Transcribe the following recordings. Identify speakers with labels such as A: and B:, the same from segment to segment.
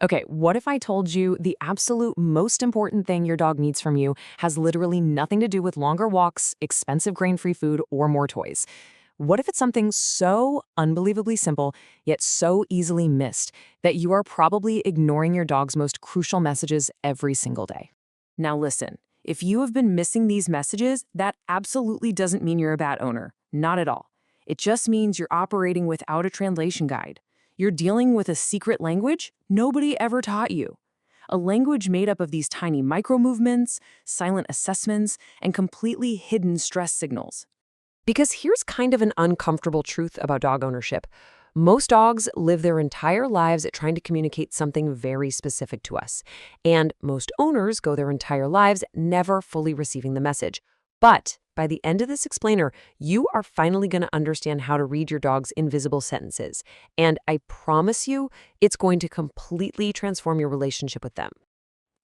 A: Okay, what if I told you the absolute most important thing your dog needs from you has literally nothing to do with longer walks, expensive grain-free food, or more toys? What if it's something so unbelievably simple, yet so easily missed, that you are probably ignoring your dog's most crucial messages every single day? Now listen, if you have been missing these messages, that absolutely doesn't mean you're a bad owner. Not at all. It just means you're operating without a translation guide. You're dealing with a secret language nobody ever taught you. A language made up of these tiny micro-movements, silent assessments, and completely hidden stress signals. Because here's kind of an uncomfortable truth about dog ownership. Most dogs live their entire lives at trying to communicate something very specific to us. And most owners go their entire lives never fully receiving the message. But by the end of this explainer, you are finally going to understand how to read your dog's invisible sentences. And I promise you, it's going to completely transform your relationship with them.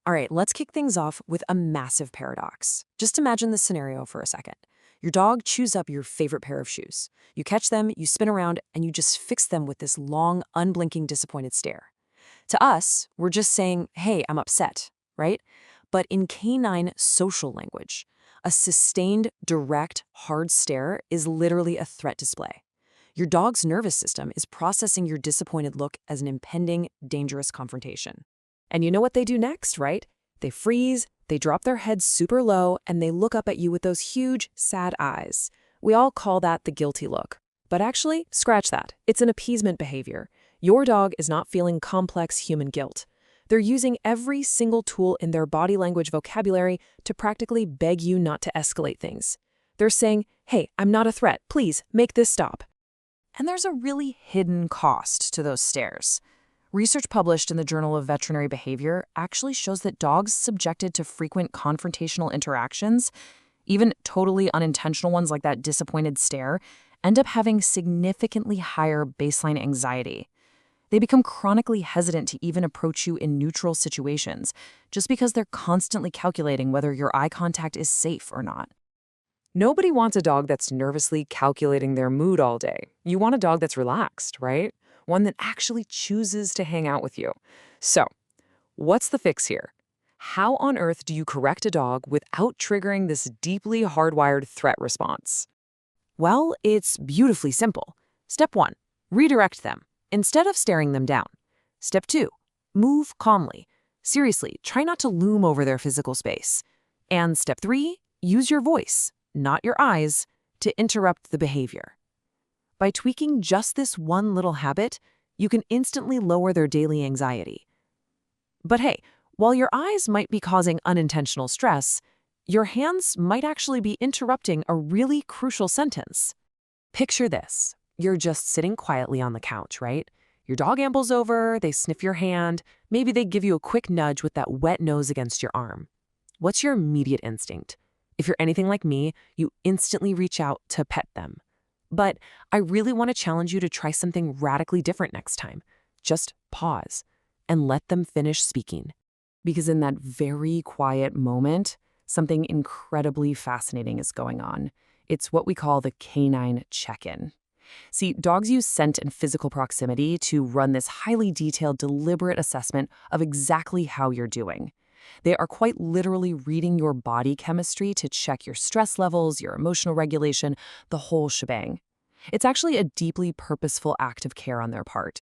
A: All right, let's kick things off with a massive paradox. Just imagine this scenario for a second. Your dog chews up your favorite pair of shoes. You catch them, you spin around, and you just fix them with this long, unblinking, disappointed stare. To us, we're just saying, hey, I'm upset, right? But in canine social language, a sustained, direct, hard stare is literally a threat display. Your dog's nervous system is processing your disappointed look as an impending, dangerous confrontation. And you know what they do next, right? They freeze, they drop their heads super low, and they look up at you with those huge, sad eyes. We all call that the guilty look. But actually, scratch that. It's an appeasement behavior. Your dog is not feeling complex human guilt. They're using every single tool in their body language vocabulary to practically beg you not to escalate things. They're saying, hey, I'm not a threat. Please, make this stop. And there's a really hidden cost to those stares. Research published in the Journal of Veterinary Behavior actually shows that dogs subjected to frequent confrontational interactions, even totally unintentional ones like that disappointed stare, end up having significantly higher baseline anxiety. They become chronically hesitant to even approach you in neutral situations, just because they're constantly calculating whether your eye contact is safe or not. Nobody wants a dog that's nervously calculating their mood all day. You want a dog that's relaxed, right? One that actually chooses to hang out with you. So, what's the fix here? How on earth do you correct a dog without triggering this deeply hardwired threat response? Well, it's beautifully simple. Step 1, redirect them, instead of staring them down. Step 2, move calmly. Seriously, try not to loom over their physical space. And step 3, use your voice, not your eyes, to interrupt the behavior. By tweaking just this one little habit, you can instantly lower their daily anxiety. But hey, while your eyes might be causing unintentional stress, your hands might actually be interrupting a really crucial sentence. Picture this. You're just sitting quietly on the couch, right? Your dog ambles over, they sniff your hand, maybe they give you a quick nudge with that wet nose against your arm. What's your immediate instinct? If you're anything like me, you instantly reach out to pet them. But I really want to challenge you to try something radically different next time. Just pause and let them finish speaking. Because in that very quiet moment, something incredibly fascinating is going on. It's what we call the canine check-in. See, dogs use scent and physical proximity to run this highly detailed, deliberate assessment of exactly how you're doing. They are quite literally reading your body chemistry to check your stress levels, your emotional regulation, the whole shebang. It's actually a deeply purposeful act of care on their part.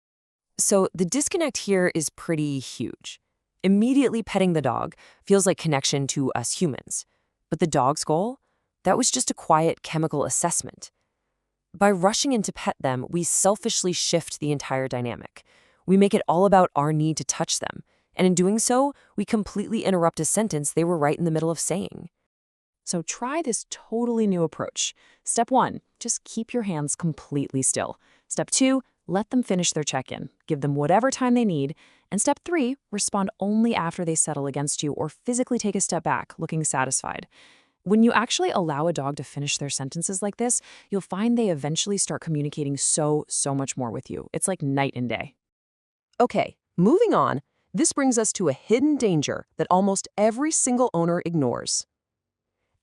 A: So the disconnect here is pretty huge. Immediately petting the dog feels like connection to us humans. But the dog's goal? That was just a quiet chemical assessment. By rushing in to pet them, we selfishly shift the entire dynamic. We make it all about our need to touch them. And in doing so, we completely interrupt a sentence they were right in the middle of saying. So try this totally new approach. Step 1, just keep your hands completely still. Step 2, let them finish their check-in. Give them whatever time they need. And step 3, respond only after they settle against you or physically take a step back, looking satisfied. When you actually allow a dog to finish their sentences like this, you'll find they eventually start communicating so much more with you. It's like night and day. Okay, moving on. This brings us to a hidden danger that almost every single owner ignores.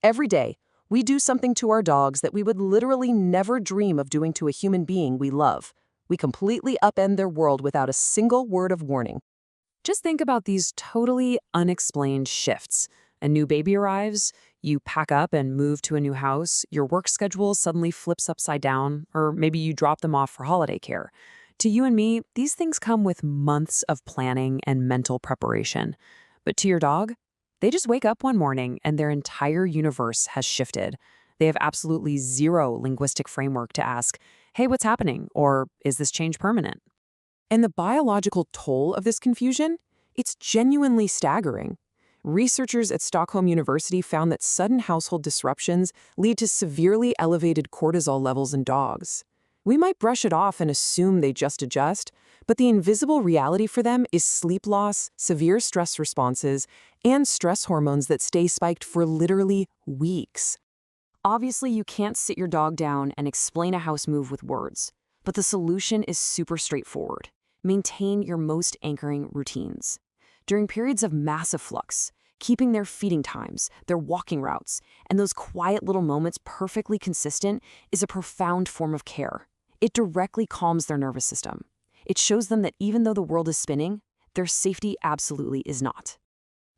A: Every day, we do something to our dogs that we would literally never dream of doing to a human being we love. We completely upend their world without a single word of warning. Just think about these totally unexplained shifts. A new baby arrives, you pack up and move to a new house, your work schedule suddenly flips upside down, or maybe you drop them off for holiday care. To you and me, these things come with months of planning and mental preparation. But to your dog, they just wake up one morning and their entire universe has shifted. They have absolutely zero linguistic framework to ask, hey, what's happening? Or is this change permanent? And the biological toll of this confusion? It's genuinely staggering. Researchers at Stockholm University found that sudden household disruptions lead to severely elevated cortisol levels in dogs. We might brush it off and assume they just adjust, but the invisible reality for them is sleep loss, severe stress responses, and stress hormones that stay spiked for literally weeks. Obviously, you can't sit your dog down and explain a house move with words, but the solution is super straightforward. Maintain your most anchoring routines. During periods of massive flux, keeping their feeding times, their walking routes, and those quiet little moments perfectly consistent is a profound form of care. It directly calms their nervous system. It shows them that even though the world is spinning, their safety absolutely is not.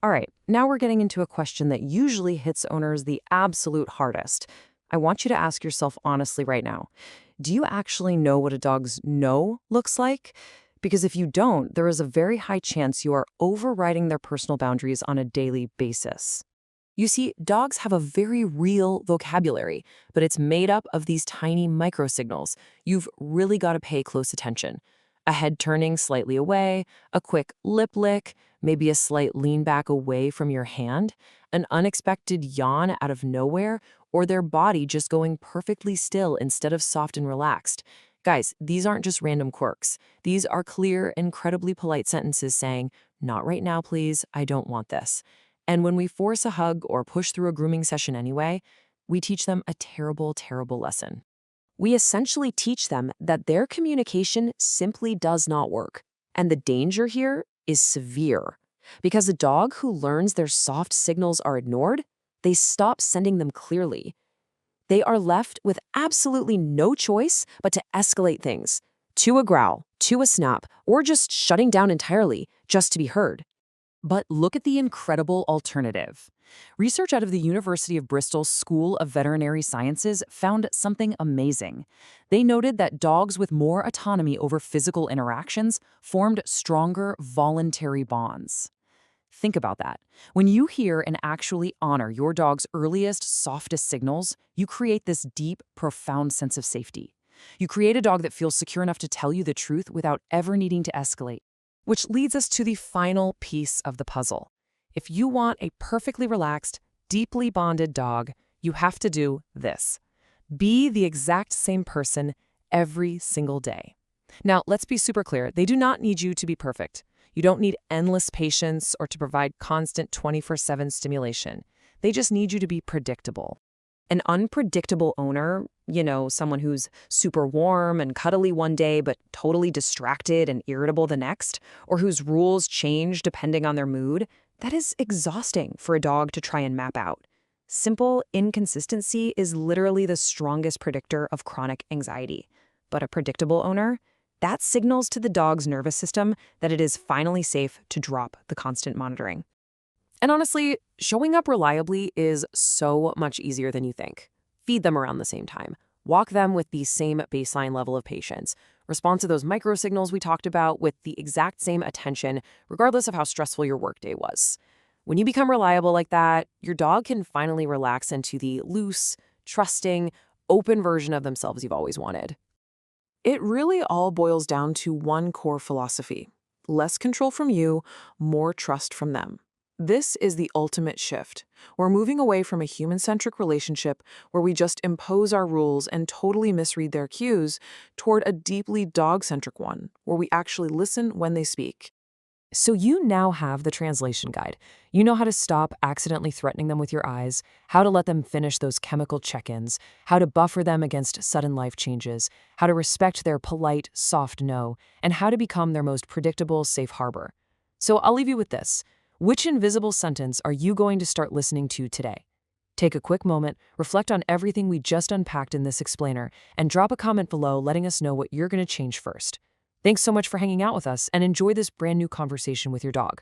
A: All right, now we're getting into a question that usually hits owners the absolute hardest. I want you to ask yourself honestly right now, do you actually know what a dog's no looks like? Because if you don't, there is a very high chance you are overriding their personal boundaries on a daily basis. You see, dogs have a very real vocabulary, but it's made up of these tiny microsignals. You've really got to pay close attention. A head turning slightly away, a quick lip lick, maybe a slight lean back away from your hand, an unexpected yawn out of nowhere, or their body just going perfectly still instead of soft and relaxed. Guys, these aren't just random quirks. These are clear, incredibly polite sentences saying, "Not right now, please, I don't want this." And when we force a hug or push through a grooming session anyway, we teach them a terrible, terrible lesson. We essentially teach them that their communication simply does not work. And the danger here is severe. Because a dog who learns their soft signals are ignored, they stop sending them clearly. They are left with absolutely no choice but to escalate things, to a growl, to a snap, or just shutting down entirely just to be heard. But look at the incredible alternative. Research out of the University of Bristol School of Veterinary Sciences found something amazing. They noted that dogs with more autonomy over physical interactions formed stronger voluntary bonds. Think about that. When you hear and actually honor your dog's earliest, softest signals, you create this deep, profound sense of safety. You create a dog that feels secure enough to tell you the truth without ever needing to escalate. Which leads us to the final piece of the puzzle. If you want a perfectly relaxed, deeply bonded dog, you have to do this. Be the exact same person every single day. Now, let's be super clear. They do not need you to be perfect. You don't need endless patience or to provide constant 24/7 stimulation. They just need you to be predictable. An unpredictable owner, someone who's super warm and cuddly one day but totally distracted and irritable the next, or whose rules change depending on their mood, that is exhausting for a dog to try and map out. Simple inconsistency is literally the strongest predictor of chronic anxiety. But a predictable owner, that signals to the dog's nervous system that it is finally safe to drop the constant monitoring. And honestly, showing up reliably is so much easier than you think. Feed them around the same time. Walk them with the same baseline level of patience. Respond to those microsignals we talked about with the exact same attention, regardless of how stressful your workday was. When you become reliable like that, your dog can finally relax into the loose, trusting, open version of themselves you've always wanted. It really all boils down to one core philosophy: less control from you, more trust from them. This is the ultimate shift. We're moving away from a human-centric relationship where we just impose our rules and totally misread their cues toward a deeply dog-centric one where we actually listen when they speak. So you now have the translation guide. You know how to stop accidentally threatening them with your eyes, how to let them finish those chemical check-ins, how to buffer them against sudden life changes, how to respect their polite, soft no, and how to become their most predictable safe harbor. So I'll leave you with this. Which invisible sentence are you going to start listening to today? Take a quick moment, reflect on everything we just unpacked in this explainer, and drop a comment below letting us know what you're going to change first. Thanks so much for hanging out with us and enjoy this brand new conversation with your dog.